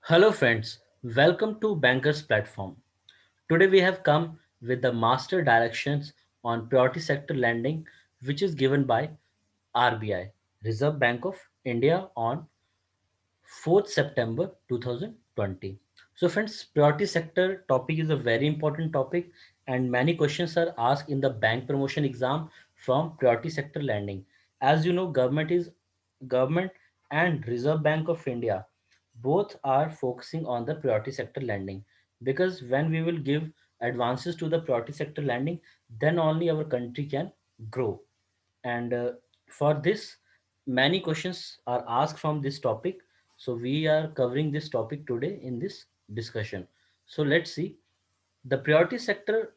Hello, friends. Welcome to Bankers Platform. Today, we have come with the master directions on priority sector lending, which is given by RBI, Reserve Bank of India, on 4th September 2020. So, friends, priority sector topic is a very important topic, and many questions are asked in the bank promotion exam from priority sector lending. As you know, government and Reserve Bank of India both are focusing on the priority sector lending, because when we will give advances to the priority sector lending, then only our country can grow. And for this, many questions are asked from this topic, so we are covering this topic today in this discussion. So let's see. The priority sector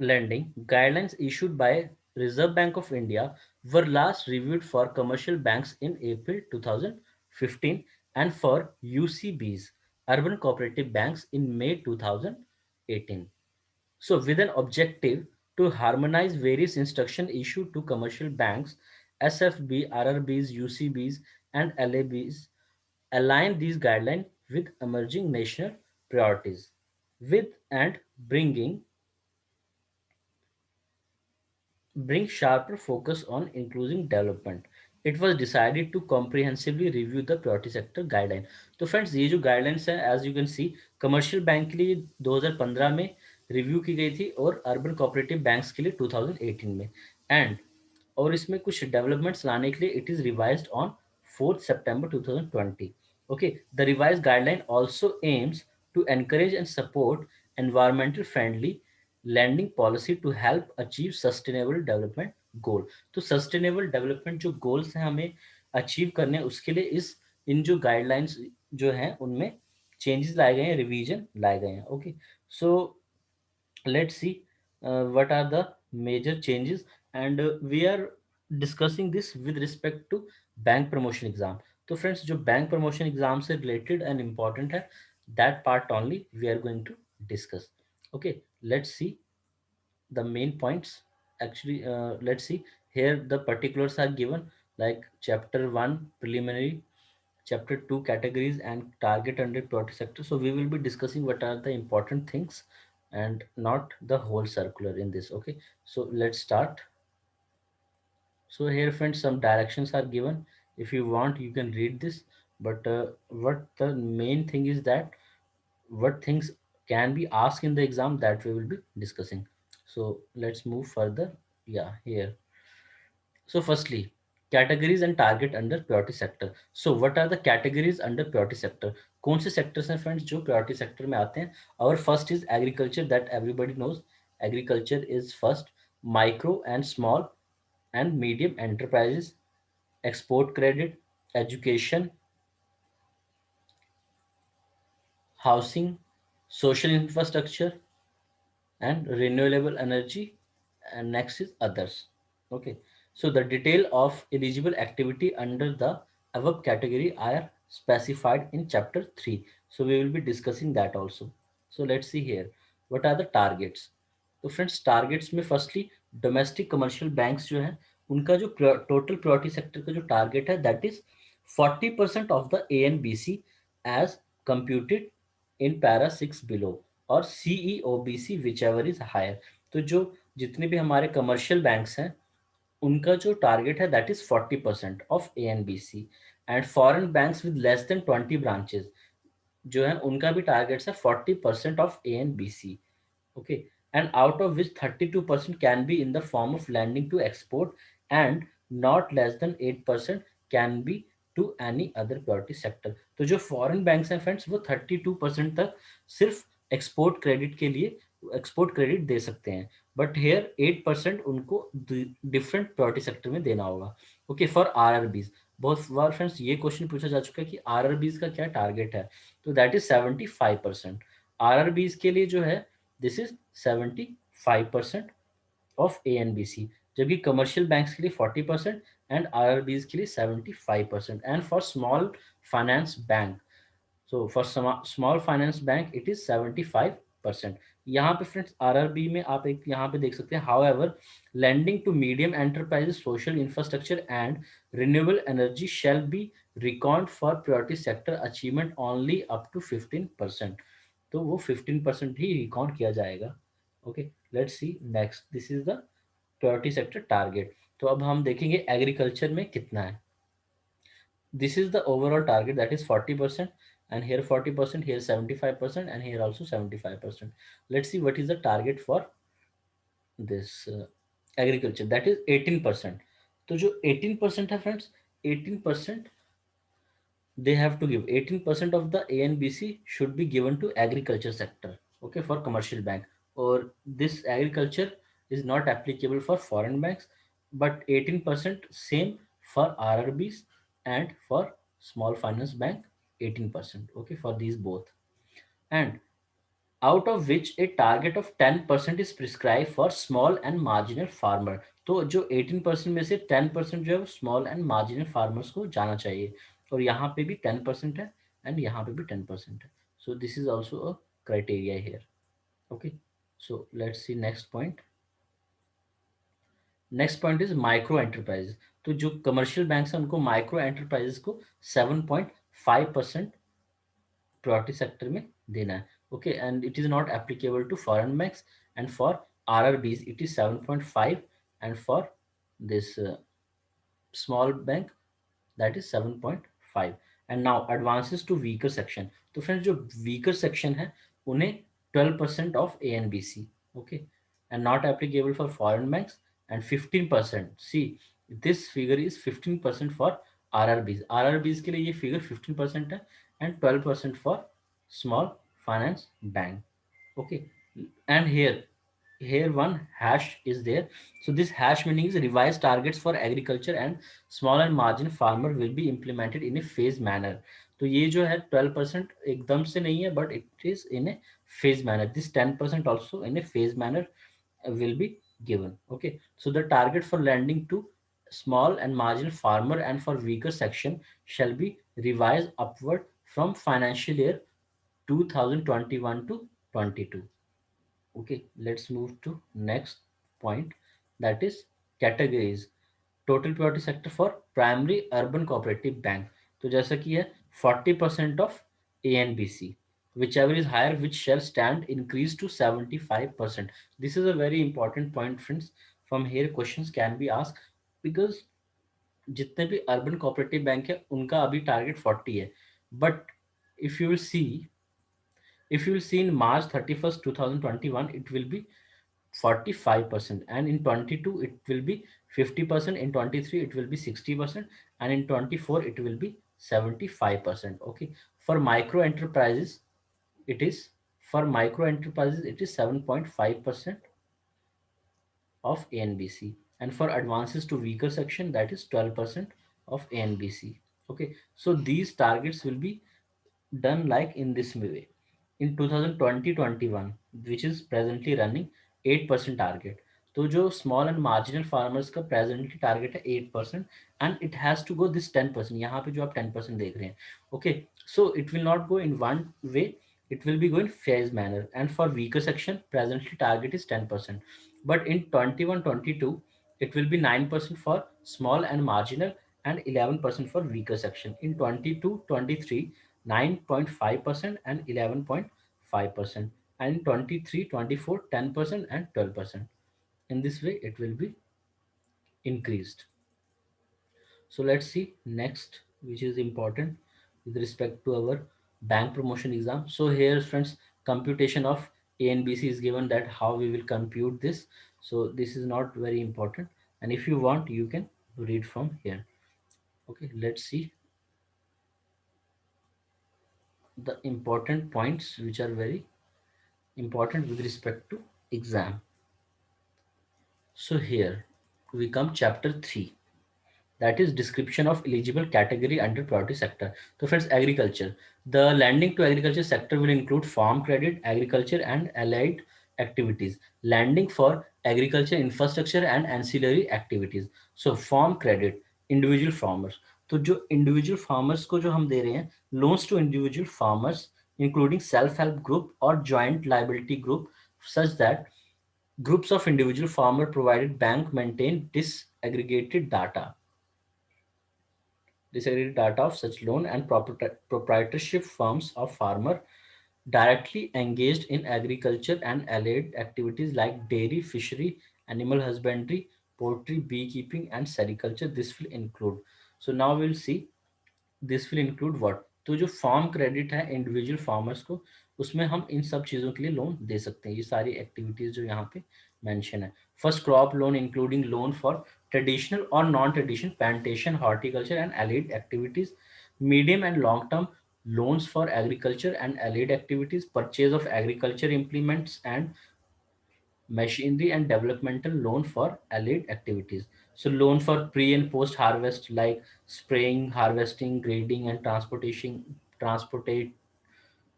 lending guidelines issued by Reserve Bank of India were last reviewed for commercial banks in April 2015 and for UCBs, urban cooperative banks, in May 2018. So, with an objective to harmonize various instruction issued to commercial banks, SFB, RRBs, UCBs, and LABs align these guidelines with emerging national priorities, with and bring sharper focus on inclusive development. It was decided to comprehensively review the priority sector guideline. तो friends, ये जो guidelines है, as you can see, commercial bank के लिए 2015 में review की गई थी और अर्बन कोऑपरेटिव बैंक्स के लिए 2018 में, एंड और इसमें कुछ डेवलपमेंट्स लाने के लिए it is revised on 4th September 2020. Okay, the revised guideline also aims to encourage and support environmental friendly lending policy to help achieve sustainable development goal. तो सस्टेनेबल डेवलपमेंट जो गोल्स हैं हमें अचीव करने हैं, उसके लिए इस इन जो गाइडलाइंस जो हैं उनमें चेंजेस लाए गए हैं, रिवीजन लाए गए हैं. Okay, so let's see what are the major changes, and we are discussing this with respect to bank promotion exam. तो फ्रेंड्स, जो बैंक प्रमोशन एग्जाम से रिलेटेड एंड इम्पॉर्टेंट है, that part only we are going to discuss. Okay, let's see the main points. Actually, let's see. Here the particulars are given, like chapter 1 preliminary, chapter 2 categories and target under priority sector. So we will be discussing what are the important things and not the whole circular in this. Okay, so let's start. So here, friends, some directions are given. If you want, you can read this, but what the main thing is that what things can be asked in the exam, that we will be discussing. So let's move further. Yeah, here. So firstly, categories and target under priority sector. So what are the categories under priority sector? कौन से sectors हैं friends जो priority sector में आते हैं? Our first is agriculture, that everybody knows. Agriculture is first. Micro and small and medium enterprises, export credit, education, housing, social infrastructure, and renewable energy, and next is others. Okay, so the detail of eligible activity under the above category are specified in chapter 3, so we will be discussing that also. So let's see here, what are the targets. तो friends, targets में firstly domestic commercial banks जो हैं, उनका जो total priority sector का जो target है, that is 40% of the A N B C as computed in para 6 below, और CE O B C whichever is higher. तो जो जितने भी हमारे कमर्शियल बैंक्स हैं, उनका जो टारगेट है that is 40% of A N B C. And foreign banks with less than 20 branches जो है, उनका भी टारगेट है 40% of A N B C. Okay, and out of which 32% can be in the form of lending to export, and not less than 8% can be to any other priority sector. तो जो foreign banks हैं friends, वो 32% तक सिर्फ export credit के लिए export credit दे सकते हैं, बट हेयर 8% उनको डिफरेंट प्रायोरिटी सेक्टर में देना होगा. ओके, फॉर आरआरबीज, बहुत बार फ्रेंड्स ये क्वेश्चन पूछा जा चुका है कि आरआरबीज का क्या टारगेट है, तो दैट इज 75%. आरआरबीज के लिए जो है, this is 75% of A N B C, जबकि कमर्शियल बैंक्स के लिए 40% एंड आर आर बीज के लिए 75%. And for small finance bank, so for small finance bank it is 75%. यहाँ पे फ्रेंड्स आरआरबी में आप एक यहाँ पे देख सकते हैं, however lending to medium enterprises, social infrastructure and renewable energy shall be reckoned for priority sector achievement only up to 15%। तो वो 15% ही रिकॉर्ड किया जाएगा। Okay, let's see next, this is the priority sector target. तो अब हम देखेंगे agriculture में कितना है। This is the overall target, that is 40%, and here 40%, here 75%, and here also 75%। Let's see what is the target for this agriculture, that is 18%। तो जो 18% है friends, 18% they have to give 18% of the ANBC should be given to agriculture sector, okay, for commercial bank, or this agriculture is not applicable for foreign banks, but 18% same for RRBs and for small finance bank 18%, okay, for these both, and out of which a target of 10% is prescribed for small and marginal farmer। तो जो 18% में से 10% जो है वो small and marginal farmers को जाना चाहिए, और यहाँ पे भी 10% है एंड यहाँ पे भी 10% है। So this is also a criteria here. Okay, so let's see next point. Next point is micro enterprise. तो जो कमर्शियल बैंक है उनको माइक्रो एंटरप्राइजेस को 7.5% priority sector में देना है। Okay, and it is not applicable to foreign banks, and for RRBs it is 7.5, and for this small bank that is 7.5। and now advances to weaker section। तो friends जो weaker section है उन्हें 12% of ANBC, okay, and not applicable for foreign banks, and 15%, see this figure is 15% for RRBs के लिए ये figure 15% है, and 12% for small finance bank, okay। And here one hash is there, so this hash meaning is revised targets for agriculture and small and margin farmer will be implemented in a phase manner। तो ये जो है 12% एकदम से नहीं है, but it is in a phase manner, this 10% also in a phase manner will be given, okay। So the target for lending to small and marginal farmer and for weaker section shall be revised upward from financial year 2021 to 22। Okay, let's move to next point, that is categories। total priority sector for primary urban cooperative bank। तो जैसा कि है 40% of ANBC, whichever is higher which shall stand increase to 75%। this is a very important point friends, from here questions can be asked, because जितने भी urban cooperative bank है उनका अभी target 40 है, but if you will see if you will see in March 31st 2021 it will be 45%, and in 22 it will be 50%, in 23 it will be 60%, and in 24 it will be 75%, okay। For micro enterprises it is, for micro enterprises it is 7.5% of ANBC, and for advances to weaker section that is 12% of ANBC, okay। So these targets will be done like in this way, in 2020-21 which is presently running 8% target। तो जो small and marginal farmers का presently target है 8%, and it has to go this 10%, यहाँ पे जो आप 10% देख रहे हैं, okay. So it will not go in one way, it will be going phase manner, and for weaker section presently target is 10%, but in 21-22 it will be 9% for small and marginal and 11% for weaker section, in 22-23 9.5% and 11.5%, and in 23-24 10% and 12%, in this way it will be increased। So let's see next, which is important with respect to our bank promotion exam। So here friends, computation of ANBC is given, that how we will compute this, so this is not very important, and if you want you can read from here, okay। Let's see the important points which are very important with respect to exam। So here we come chapter 3, that is description of eligible category under priority sector। So friends, agriculture, the lending to agriculture sector will include farm credit, agriculture and allied activities, lending for agriculture infrastructure and ancillary activities। So farm credit, individual farmers, तो जो individual farmers को जो हम दे रहे हैं loans to individual farmers including self help group or joint liability group, such that groups of individual farmer provided bank maintain disaggregated data of such loan and proprietorship firms of farmer directly engaged in agriculture and allied activities like dairy, fishery, animal husbandry, poultry, beekeeping, and sericulture. This will include. So now we'll see this will include what. तो जो farm credit है individual farmers को, उसमें हम इन सब चीज़ों के लिए लोन दे सकते हैं। ये सारी एक्टिविटीज़ जो यहाँ पे मेंशन है। First crop loan including loan for traditional और non traditional plantation, horticulture and allied activities. Medium and long term loans for agriculture and allied activities, purchase of agriculture implements and machinery, and developmental loan for allied activities. So loan for pre and post harvest like spraying, harvesting, grading, and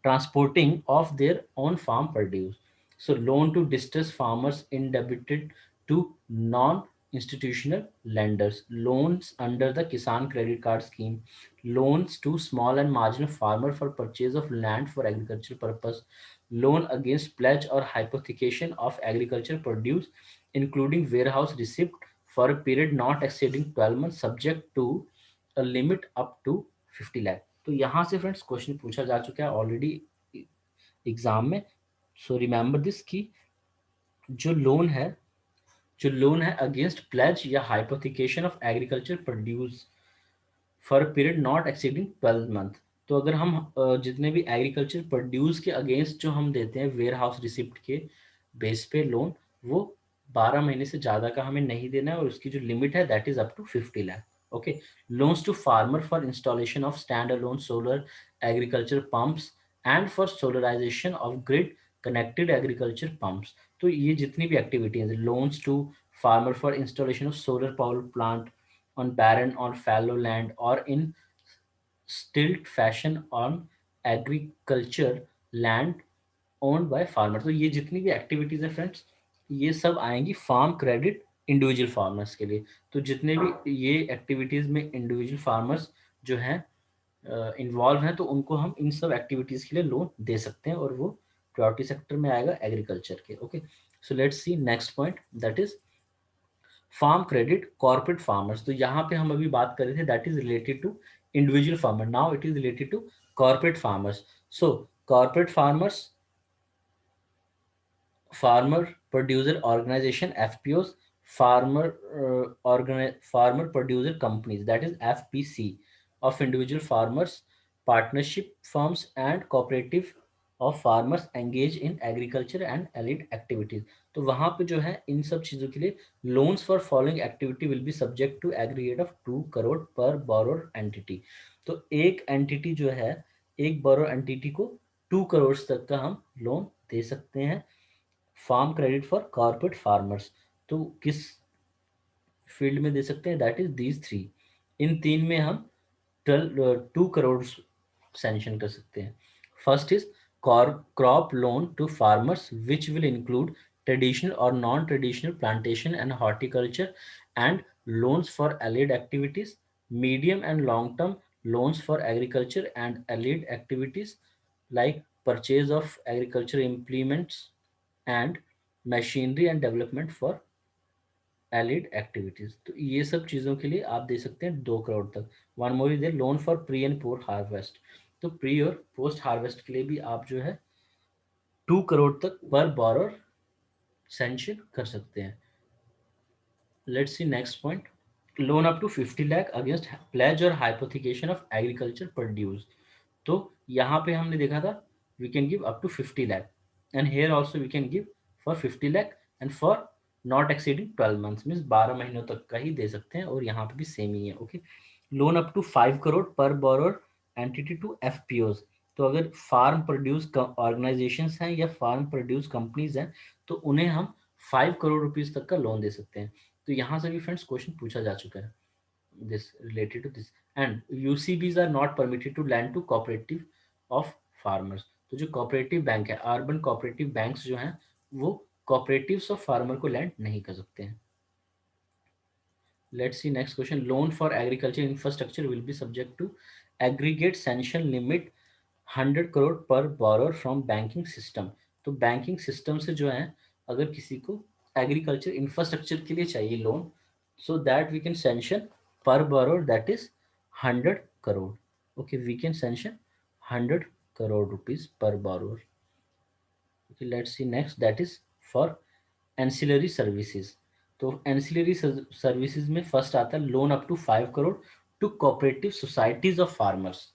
transporting of their own farm produce. So loan to distressed farmers indebted to non-institutional lenders, loans under the Kisan Credit Card Scheme, loans to small and marginal farmer for purchase of land for agricultural purpose, loan against pledge or hypothecation of agricultural produce, including warehouse receipt for a period not exceeding 12 months, subject to a limit up to 50 lakh. तो यहाँ से friends question पूछा जा चुका है already exam में। So remember this कि जो लोन है जो लोन है अगेंस्ट प्लेज या hypothecation of agriculture produce for period not exceeding 12 month. तो अगर हम जितने भी एग्रीकल्चर प्रोड्यूस के अगेंस्ट जो हम देते हैं वेयर हाउस रिसिप्ट के बेस पे लोन, वो 12 महीने से ज़्यादा का हमें नहीं देना है, और उसकी जो लिमिट है that is up to 50 lakh. Okay. Loans to farmer for installation of stand alone solar agriculture pumps and for solarization of grid connected agriculture pumps. तो ये जितनी भी activities, loans to farmer for installation of solar power plant on barren or fallow land or in stilt fashion on agriculture land owned by farmer। तो ये जितनी भी activities है friends, ये सब आएंगी फार्म क्रेडिट इंडिविजुअल फार्मर्स के लिए। तो जितने भी ये एक्टिविटीज में इंडिविजुअल फार्मर्स जो हैं इन्वॉल्व हैं, तो उनको हम इन सब एक्टिविटीज के लिए लोन दे सकते हैं, और वो प्रायोरिटी सेक्टर में आएगा एग्रीकल्चर के। Okay. So let's see next point, that is farm credit corporate farmers. तो यहाँ पे हम अभी बात कर रहे थे that is related to individual farmer, now it is related to corporate farmers. So corporate farmers, farmer producer organization FPOs, farmer producer companies that is FPC of individual farmers, partnership firms and cooperative of farmers engage in agriculture and allied activities. तो वहां पे जो है इन सब चीजों के लिए loans for following activity will be subject to aggregate of 2 crore per borrower entity. तो एक एंटिटी जो है, एक बोरो एंटिटी को 2 करोड़ तक का हम लोन दे सकते हैं farm credit for corporate farmers. तो किस फील्ड में दे सकते हैं, दैट इज दीज थ्री। इन तीन में हम 2 करोड़ सैंक्शन कर सकते हैं। First is crop loan to farmers which will include traditional और non traditional plantation and horticulture and loans for allied activities. Medium and long term loans for agriculture and allied activities like purchase of agriculture implements and machinery and development for allied activities। तो ये सब चीज़ों के लिए आप दे सकते हैं 2 करोड़ तक। One more is loan for pre and post harvest. तो प्री और पोस्ट हार्वेस्ट के लिए भी आप जो है 2 करोड़ तक पर बोरोर सैंक्शन कर सकते हैं। Let's see next point, loan up to 50 lakh against pledge और हाइपोथिकेशन ऑफ एग्रीकल्चर प्रोड्यूस। तो यहाँ पे हमने देखा था we can give up to 50 lakh, and here also we can give for 50 lakh and for not exceeding 12 months, means 12 महीनों तक का ही दे सकते हैं, और यहाँ पे भी सेम ही है। Okay. Loan up to 5 crore per borrower entity to FPOs. तो अगर फार्म प्रोड्यूस ऑर्गेनाइजेशंस हैं या फार्म प्रोड्यूस कंपनीज हैं, तो उन्हें हम 5 करोड़ रुपीज तक का लोन दे सकते हैं। तो यहाँ से भी फ्रेंड्स क्वेश्चन पूछा जा चुका है this related to this, and UCBs are not permitted to lend to cooperative of farmers। तो जो कोऑपरेटिव बैंक है, अर्बन कोऑपरेटिव बैंक्स जो हैं, वो कोऑपरेटिव्स ऑफ फार्मर को लैंड नहीं कर सकते हैं। Let's see next question, loan for agriculture infrastructure will be subject to aggregate sanction limit 100 crore per borrower from banking system तो बैंकिंग सिस्टम से जो है, अगर किसी को एग्रीकल्चर इंफ्रास्ट्रक्चर के लिए चाहिए loan, so that we can sanction per borrower that is 100 crore. Okay, we can sanction 100 crore rupees per borrower. Okay, let's see next that is for ancillary services. तो एंसिलरी सर्विसेज में फर्स्ट आता है loan up to 5 crore to cooperative societies of farmers.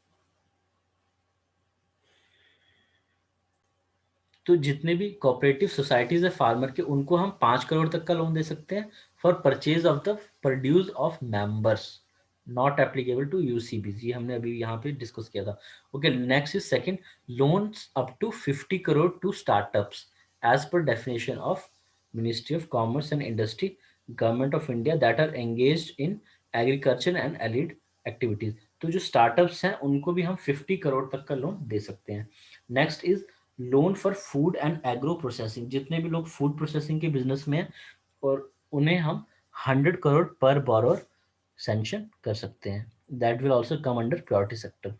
तो जितने भी cooperative societies है farmer के, उनको हम 5 करोड़ तक का लोन दे सकते हैं for purchase of the produce of members. Not applicable to UCBs, ये हमने अभी यहाँ पे डिस्कस किया था. Okay, next is second, loans up to 50 crore to startups as per definition of ministry of commerce and industry, government of India that are engaged in agriculture and allied activities. तो जो startups हैं उनको भी हम 50 करोड़ तक का लोन दे सकते हैं. Next is loan for food and agro processing. जितने भी लोग फूड प्रोसेसिंग के बिजनेस में हैं, और उन्हें हम 100 करोड़ पर borrower सैंक्शन कर सकते हैं. That will also come under priority sector.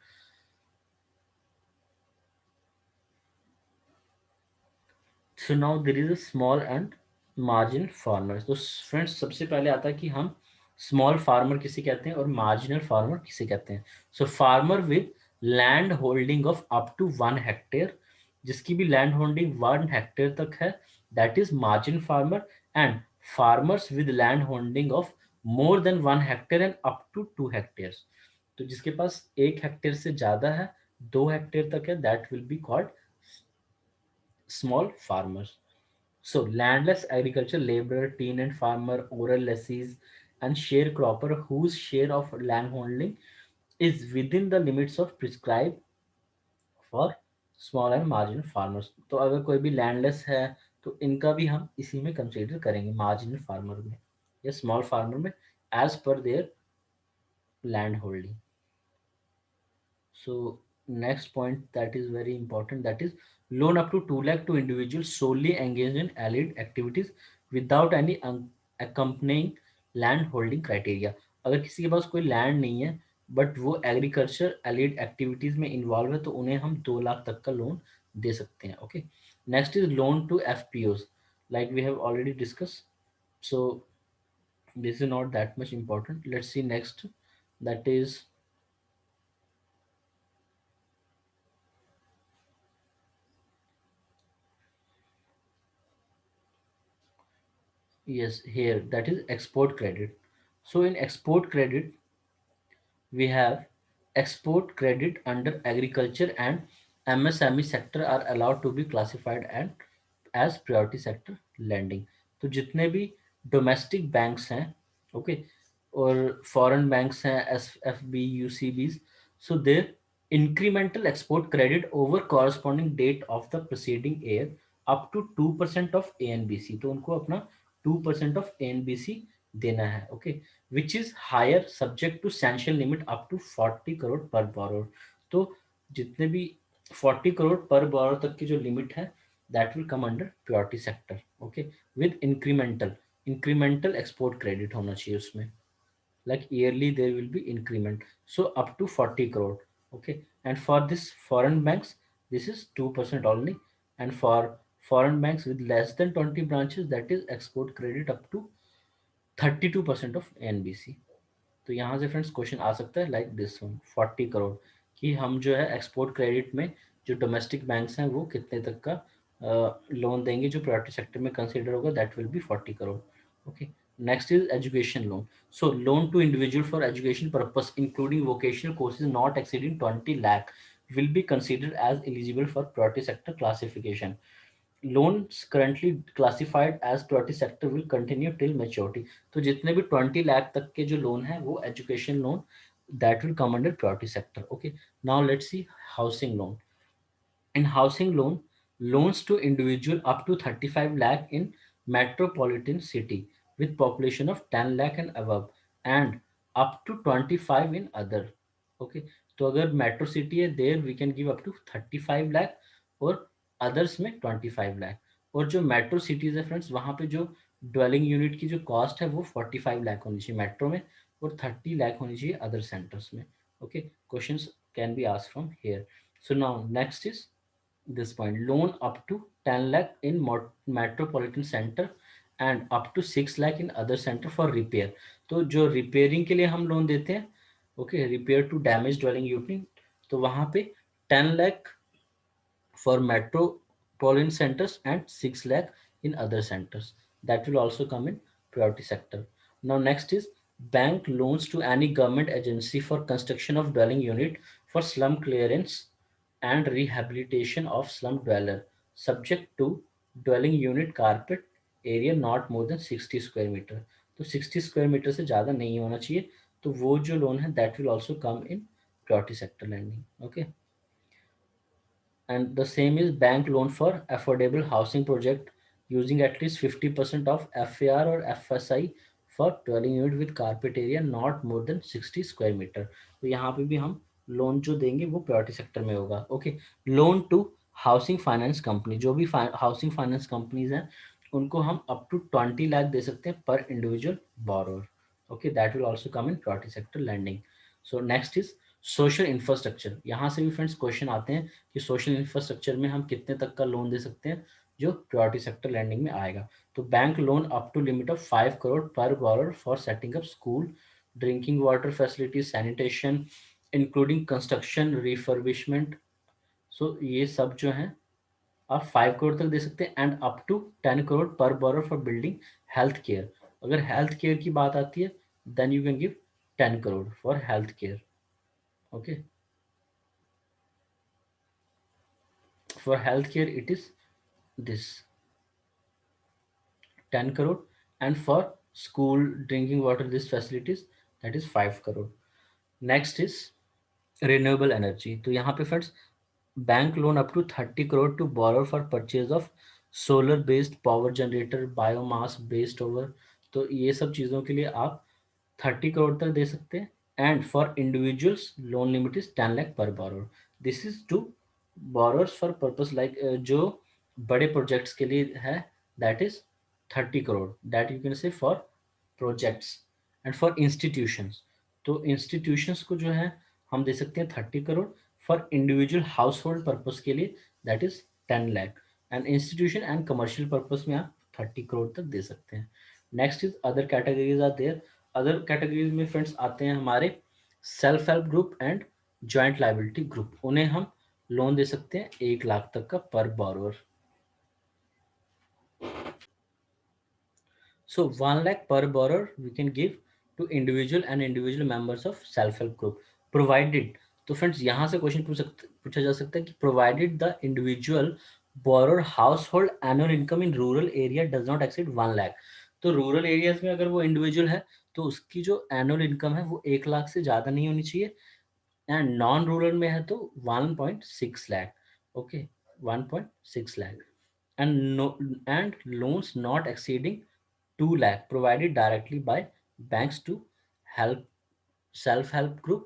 So now there is a small and marginal farmer. तो फ्रेंड्स, सबसे पहले आता है कि हम स्मॉल फार्मर किसे कहते हैं और मार्जिनल फार्मर किसे कहते हैं. So farmer with land holding of up to 1 hectare, जिसकी भी लैंड होल्डिंग 1 हेक्टेयर तक है, that is margin farmer. And farmers with land holding of more than 1 hectare and up to 2 hectare. तो जिसके पास 1 hectare से ज्यादा है, 2 हेक्टेयर तक है, that will be called small farmers. So, landless agriculture laborer, tenant farmer, oral lessees, and sharecropper whose share of land holding is within the limits of prescribed for small and marginal farmers. तो अगर कोई भी landless है, तो इनका भी हम इसी में कंसीडर करेंगे, मार्जिनल फार्मर में या स्मॉल फार्मर में, as per their land holding. So next point that is very important, that is loan up to 2 lakh to individuals solely engaged in allied activities without any accompanying land holding criteria. अगर किसी के पास कोई land नहीं है but वो agriculture एलिड activities में involve है, तो उन्हें हम 2 लाख तक का लोन दे सकते हैं. Okay, next is loan to FPOs, like we have already discuss. So this is not that much important. Let's see next, that is, yes, here that is export credit. So in export credit, we have export credit under agriculture and MSME sector are allowed to be classified and as priority sector lending. तो जितने भी domestic banks हैं, okay, और foreign banks हैं, S F B, you see बीज, सो देर incremental export credit over corresponding date of the preceding year up to 2% of ANBC. तो उनको अपना 2% of ANBC देना है. Okay, which is higher subject to sanction limit up to 40 crore per borrower. तो जितने भी 40 crore per borrower तक की जो लिमिट है, that will come under purity sector. Okay, with incremental export credit होना चाहिए उसमें, like yearly there will be increment, so up to 40 crore. Okay, and for this foreign banks, this is 2% only. And for foreign banks with less than 20 branches, that is export credit up to 32% of NBC. तो यहाँ से friends question आ सकता है like this one, 40 crore, कि हम जो है export credit में जो डोमेस्टिक बैंक्स हैं वो कितने तक का लोन देंगे जो प्रायोरिटी सेक्टर में कंसिडर होगा, that will be 40 crore. Okay, next is education loan. So loan to individual for education purpose including vocational courses not exceeding 20 lakh will be considered as eligible for priority sector classification. Loans currently classified as priority sector will continue till maturity. तो जितने भी 20 लाख तक के जो loan है वो education loan, that will come under priority sector. Okay, now let's see housing loan. In housing loan, loans to individual up to 35 lakh in metropolitan city with population of 10 lakh and above, and up to 25 in other. Okay, तो अगर metro city है there we can give up to 35 lakh, और others में 25 लाख. और जो metro cities है friends, वहाँ पे जो ड्वेलिंग यूनिट की जो कॉस्ट है वो 45 लाख होनी चाहिए मेट्रो में, और 30 लाख होनी चाहिए अदर सेंटर्स में. Okay, questions can be asked from here. So now next is this point. Loan up to 10 lakh in metropolitan center and up to 6 lakh in other center for repair. तो जो repairing के लिए हम loan देते हैं, okay, repair to damage dwelling unit, तो वहां पे 10 lakh for metropolitan centers and 6 lakh in other centers. That will also come in priority sector. Now next is bank loans to any government agency for construction of dwelling unit for slum clearance and rehabilitation of slum dweller, subject to dwelling unit carpet area not more than 60 square meter. तो 60 square metre से ज़्यादा नहीं होना चाहिए, तो वो जो loan है that will also come in priority sector lending, okay. And the same is bank loan for affordable housing project using at least 50% of FAR or FSI for dwelling unit with carpet area not more than 60 square meter. तो यहाँ पे भी हम loan जो देंगे वो priority sector में होगा, okay. Loan to housing finance company, जो भी हाउसिंग फाइनेंस कंपनीज हैं उनको हम अप टू 20 लाख दे सकते हैं पर individual borrower, okay. That will also come in priority sector lending. So next is social infrastructure. यहाँ से भी फ्रेंड्स क्वेश्चन आते हैं कि सोशल इंफ्रास्ट्रक्चर में हम कितने तक का लोन दे सकते हैं जो प्रायोरिटी सेक्टर लैंडिंग में आएगा. तो bank loan up to limit of 5 crore per borrower for setting up school, drinking water facilities, sanitation including construction refurbishment. So ये सब जो है आप 5 करोड़ तक दे सकते हैं and up to 10 crore per borrower for building health care. अगर हेल्थ केयर की बात आती है then you can give 10 crore for health care, okay. For healthcare it is this 10 crore, and for school drinking water this facilities that is 5 crore. Next is renewable energy. तो यहाँ पे friends bank loan up to 30 crore to borrower for purchase of solar based power generator, biomass based over. तो ये सब चीज़ों के लिए आप 30 करोड़ तक दे सकते हैं. And for individuals loan limit is 10 lakh per borrower. This is to borrowers for purpose like जो बड़े प्रोजेक्ट्स के लिए है that is 30 crore, that you can say for projects. And for institutions, तो इंस्टीट्यूशंस को जो है हम दे सकते हैं 30 crore. For individual household purpose के लिए that is 10 lakh. And institution and commercial purpose में आप 30 करोड़ तक दे सकते हैं. Next is other categories are there. Other categories में फ्रेंड्स आते हैं हमारे self help group and joint liability group. उन्हें हम लोन दे सकते हैं 1 लाख तक का पर borrower. So 1 lakh per borrower we can give to individual members of self help group provided. तो फ्रेंड्स यहाँ से क्वेश्चन पूछा जा सकता है कि provided the individual borrower house hold annual income in rural area does not exceed 1 lakh. तो rural areas में अगर वो इंडिविजुअल है तो उसकी जो एनुअल इनकम है वो 1 लाख से ज़्यादा नहीं होनी चाहिए. एंड नॉन रूरल में है तो 1.6 lakh, okay, 1.6 lakh. And no, and loans not exceeding 2 lakh provided directly by banks to help self-help group,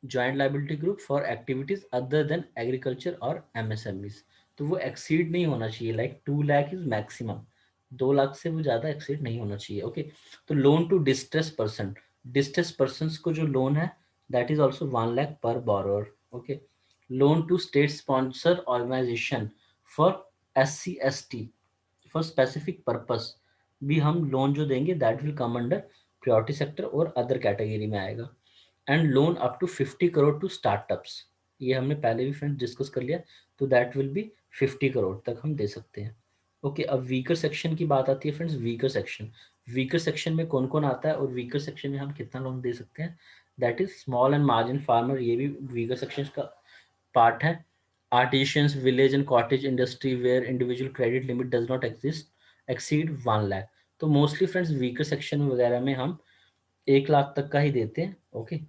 joint liability group for activities other than agriculture और MSMEs. तो वो एक्सीड नहीं होना चाहिए, like 2 lakh is maximum. 2 lakh से वो ज़्यादा एक्सीड नहीं होना चाहिए, ओके. तो loan to distress person, distress person को जो लोन है that is also 1 lakh per borrower, okay. Loan to state sponsor organization for SC ST for specific purpose भी हम लोन जो देंगे that will come under priority sector और other category में आएगा. And loan up to 50 crore to startups, ये हमने पहले भी फ्रेंड्स डिस्कस कर लिया. तो दैट विल बी 50 करोड़ तक हम दे सकते हैं, ओके. अब वीकर सेक्शन की बात आती है फ्रेंड्स. वीकर सेक्शन में कौन कौन आता है और वीकर सेक्शन में हम कितना लोन दे सकते हैं. That is small and margin farmer, ये भी वीकर सेक्शन का पार्ट है. Artisans, village and cottage industry where individual credit limit does not exceed 1 lakh. तो मोस्टली फ्रेंड्स वीकर सेक्शन वगैरह में हम 1 लाख तक का ही देते हैं, ओके.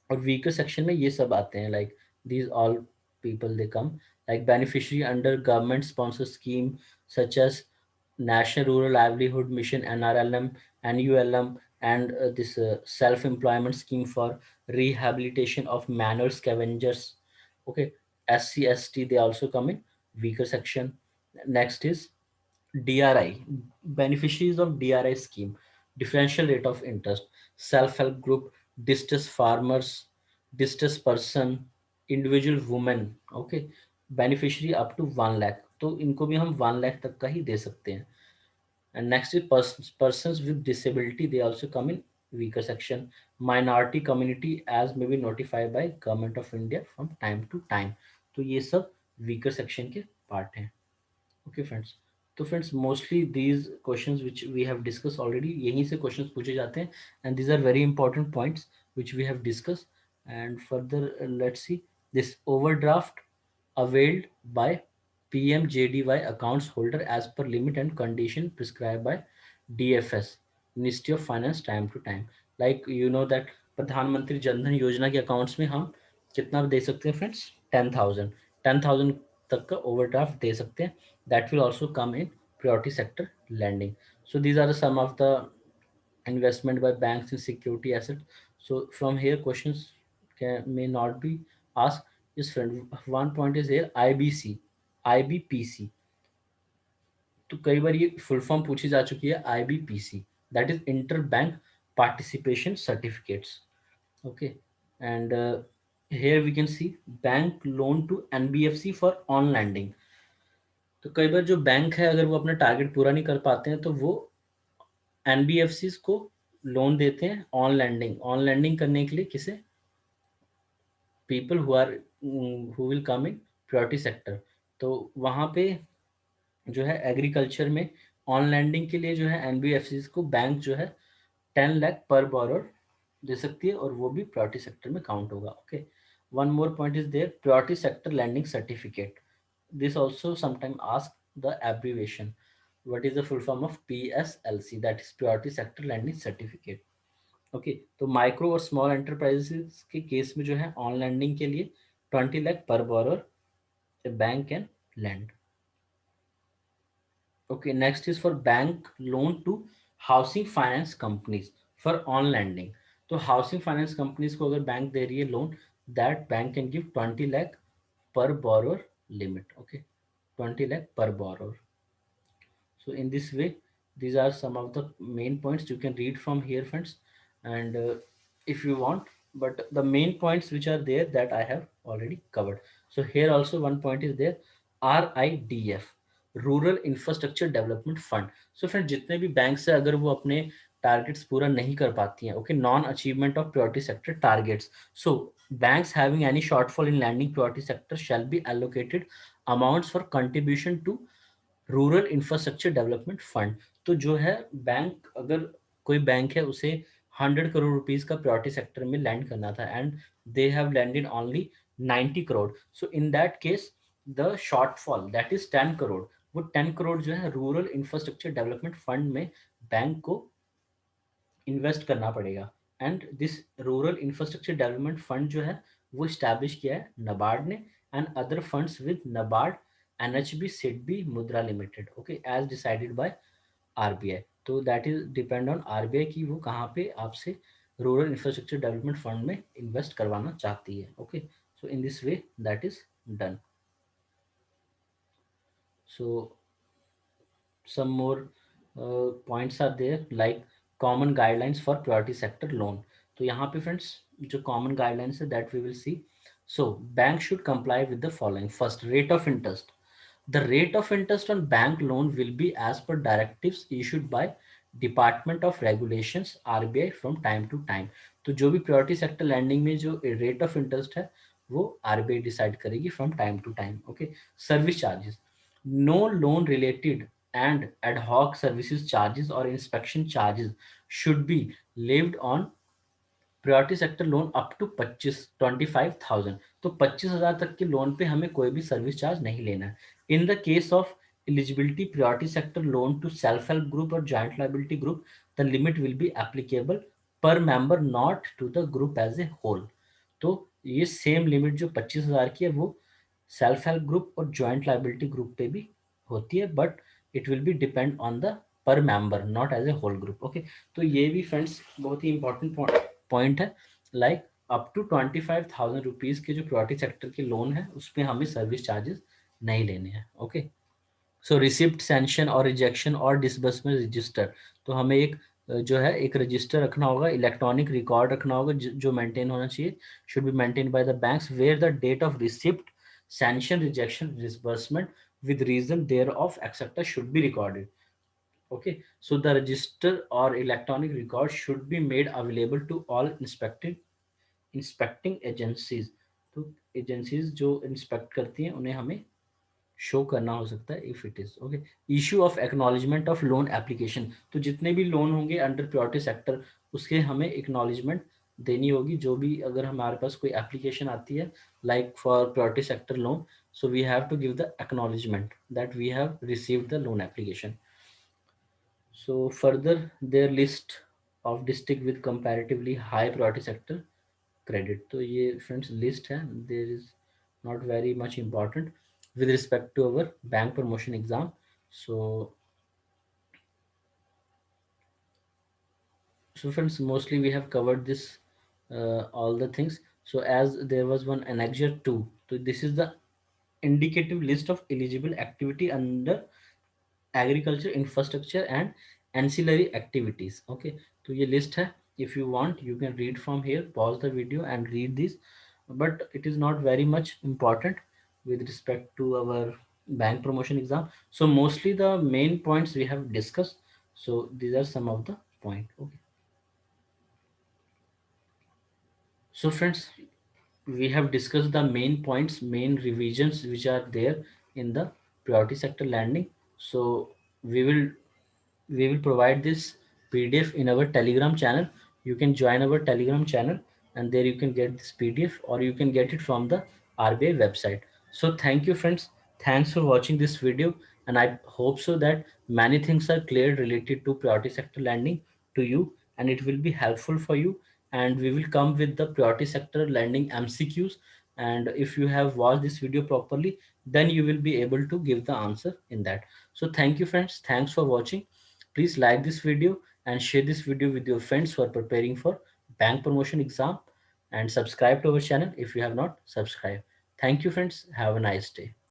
और वीकर सेक्शन में ये सब आते हैं like these all people they come like beneficiary under government sponsor scheme such as national rural livelihood mission NRLM, NULM, and this self-employment scheme for rehabilitation of manual scavengers. Okay, SC ST they also come in weaker section. Next is DRI, beneficiaries of DRI scheme, differential rate of interest, self-help group, distressed farmers, distressed person, individual women. Okay, beneficiary up to 1 lakh, तो इनको भी हम 1 लाख तक का ही दे सकते हैं। And next is persons with disability. They also come in weaker section. Minority community as may be notified by Government of India from time to time. तो ये सब weaker section के part हैं. Okay friends. तो friends mostly these questions which we have discussed already यहीं से questions पूछे जाते हैं, and these are very important points which we have discussed. And further let's see this overdraft availed by PMJDY accounts holder as per limit and condition prescribed by DFS, Ministry of Finance time to time. Like you know that प्रधानमंत्री जनधन योजना के accounts में हम कितना दे सकते हैं friends, 10,000 तक का ओवरड्राफ्ट दे सकते हैं. That will also come in priority sector lending. So these are some of the investment by banks in security asset. So from here questions may not be asked. Yes friend, one point is here IBC, IBPC. तो कई बार ये full form पूछी जा चुकी है, IBPC, that is inter bank participation certificates. Okay, and here we can see bank loan to NBFC for on lending. तो कई बार जो बैंक है अगर वो अपना टारगेट पूरा नहीं कर पाते हैं तो वो एनबीएफसी को लोन देते हैं ऑन लैंडिंग. ऑन लैंडिंग करने के लिए किसे, people who are who will come in priority sector. तो वहाँ पे जो है एग्रीकल्चर में ऑन लैंडिंग के लिए जो है एनबीएफसी को बैंक जो है 10 लाख पर बोरोर दे सकती है, और वो भी प्रायोरिटी सेक्टर में काउंट होगा. Okay, one more point is there priority sector lending certificate. This also sometime ask the abbreviation, what is the full form of PSLC, that is priority sector lending certificate. Okay, तो micro और small enterprises के case में जो है on landing के लिए 20 lakh per borrower bank can lend. Okay, next is for bank loan to housing finance companies for on lending. तो housing finance companies को अगर बैंक दे रही है loan, that bank can give 20 lakh per borrower limit. Okay, 20 lakh per borrower. So in this way, these are some of the main points you can read from here friends, and if you want, but the main points which are there that I have already covered. So here also one point is there, RIDF, rural infrastructure development fund. So friend जितने भी bank है अगर वो अपने targets पूरा नहीं कर पाती हैं, okay, non achievement of priority sector targets, so banks having any shortfall in lending priority sector shall be allocated amounts for contribution to rural infrastructure development fund. तो जो है बैंक, अगर कोई बैंक है उसे 100 करोड़ रुपीज का प्रायोरिटी सेक्टर में lend करना था and they have lended only 90 crore, so in that case the shortfall that is 10 crore, वो 10 करोड़ जो है रूरल इंफ्रास्ट्रक्चर डेवलपमेंट फंड में बैंक को इन्वेस्ट करना पड़ेगा. And this rural infrastructure development fund जो है वो इस्टेब्लिश किया है नबार्ड ने and other funds with NABARD, NHB, SIDBI, Mudra limited. Okay, as decided by RBI. तो that is depend on RBI की वो कहाँ पे आपसे रूरल इंफ्रास्ट्रक्चर डेवलपमेंट फंड में इन्वेस्ट करवाना चाहती है. Okay, so in this way that is done. So some more points are there like common guidelines for priority sector loan. तो यहाँ पे friends जो common guidelines है that we will see. So bank should comply with the following. First, rate of interest. The rate of interest on bank loan will be as per directives issued by Department of Regulations RBI from time to time. तो जो भी priority sector lending में जो rate of interest है वो RBI decide करेगी from time to time. Okay, service charges. No loan related and ad hoc services charges or inspection charges should be levied on priority sector loan up to 25,000. तो 25,000 तक के loan पे हमें कोई भी सर्विस चार्ज नहीं लेना है. In the case of eligibility priority sector loan to self help group और joint liability group, the limit will be applicable per member not to the group as a whole. तो ये same limit जो 25,000 की है वो self help group और joint liability group पे भी होती है, but it will be depend on the per member not as a whole group. Okay, तो ये भी फ्रेंड्स बहुत ही इंपॉर्टेंट पॉइंट है. लाइक अप टू 25,000 रुपीज के जो प्रायोरिटी सेक्टर के लोन है उसमें हमें सर्विस चार्जेस नहीं लेने हैं. ओके, सो रिसिप्ट, सैंक्शन और रिजेक्शन और डिसबर्समेंट रजिस्टर. तो हमें एक जो है एक रजिस्टर रखना होगा, इलेक्ट्रॉनिक रिकॉर्ड रखना होगा जो मेंटेन होना चाहिए, should be maintain by the banks, where the date of receipt, sanction, rejection, disbursement with reason thereof, etc. should be recorded. Okay, so the register or electronic record should be made available to all inspecting agencies. तो agencies जो inspect करती हैं उन्हें हमें show करना हो सकता है if it is okay. Issue of acknowledgement of loan application, तो जितने भी लोन होंगे अंडर प्रायोरिटी सेक्टर उसके हमें एक्नॉलेजमेंट देनी होगी। जो भी अगर हमारे पास कोई एप्लीकेशन आती है like for priority sector loan, so we have to give the acknowledgement that we have received the loan application. So further, their list of district with comparatively high priority sector credit. तो ये friends list है, there is not very much important with respect to our bank promotion exam. So so friends, mostly we have covered this all the things. So as there was one annexure 2, so this is the indicative list of eligible activity under agriculture infrastructure and ancillary activities. Okay, तो ये list है। If you want you can read from here, pause the video and read this, but it is not very much important with respect to our bank promotion exam. So mostly the main points we have discussed, so these are some of the point. Okay, so friends, we have discussed the main points, main revisions which are there in the priority sector landing. So we will we will provide this PDF in our Telegram channel. You can join our Telegram channel and there you can get this PDF or you can get it from the RBI website. So thank you friends. Thanks for watching this video and I hope so that many things are clear related to priority sector lending to you and it will be helpful for you, and we will come with the priority sector lending MCQs, and if you have watched this video properly then you will be able to give the answer in that. So thank you friends. Thanks for watching. Please like this video and share this video with your friends who are preparing for bank promotion exam, and subscribe to our channel if you have not subscribed. Thank you friends. Have a nice day.